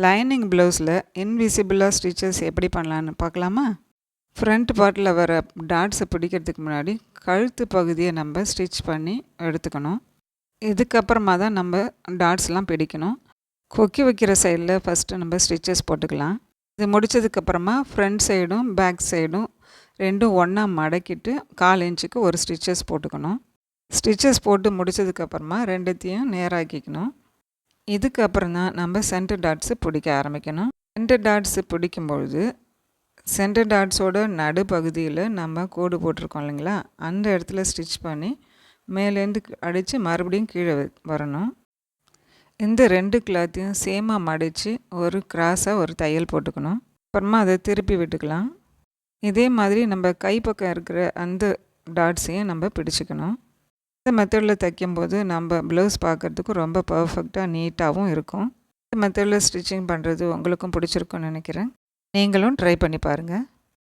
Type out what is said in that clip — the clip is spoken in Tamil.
லைனிங் ப்ளவுஸில் இன்விசிபிளாக ஸ்டிச்சஸ் எப்படி பண்ணலான்னு பார்க்கலாமா? ஃப்ரண்ட் பார்ட்டில் வர டாட்ஸை பிடிக்கிறதுக்கு முன்னாடி கழுத்து பகுதியை நம்ம ஸ்டிச் பண்ணி எடுத்துக்கணும். இதுக்கப்புறமா தான் நம்ம டாட்ஸ்லாம் பிடிக்கணும். கொக்கி வைக்கிற சைடில் ஃபஸ்ட்டு நம்ம ஸ்டிச்சஸ் போட்டுக்கலாம். இது முடித்ததுக்கப்புறமா ஃப்ரண்ட் சைடும் பேக் சைடும் ரெண்டும் ஒன்றா மடக்கிட்டு 1/4 இன்ச்சுக்கு ஒரு ஸ்டிச்சஸ் போட்டுக்கணும். ஸ்டிச்சஸ் போட்டு முடித்ததுக்கப்புறமா ரெண்டுத்தையும் நேராக்கிக்கணும். இதுக்கப்புறம் தான் நம்ம சென்டர் டாட்ஸு பிடிக்க ஆரம்பிக்கணும். சென்டர் டாட்ஸு பிடிக்கும்பொழுது சென்டர் டாட்ஸோட நடுப்பகுதியில் நம்ம கோடு போட்டிருக்கோம் இல்லைங்களா, அந்த இடத்துல ஸ்டிச் பண்ணி மேலேருந்து அடித்து மறுபடியும் கீழே வரணும். இந்த 2 கிளாத்தையும் சேமாக மடித்து ஒரு கிராஸாக ஒரு தையல் போட்டுக்கணும். அப்புறமா அதை திருப்பி விட்டுக்கலாம். இதே மாதிரி நம்ம கைப்பக்கம் இருக்கிற அந்த டாட்ஸையும் நம்ம பிடிச்சிக்கணும். இந்த மெத்தடில் தைக்கும்போது நம்ம ப்ளவுஸ் பார்க்குறதுக்கு ரொம்ப பர்ஃபெக்டாக நீட்டாகவும் இருக்கும். இந்த மெத்தடில் ஸ்டிச்சிங் பண்ணுறது உங்களுக்கும் பிடிச்சிருக்குன்னு நினைக்கிறேன். நீங்களும் ட்ரை பண்ணி பாருங்கள்.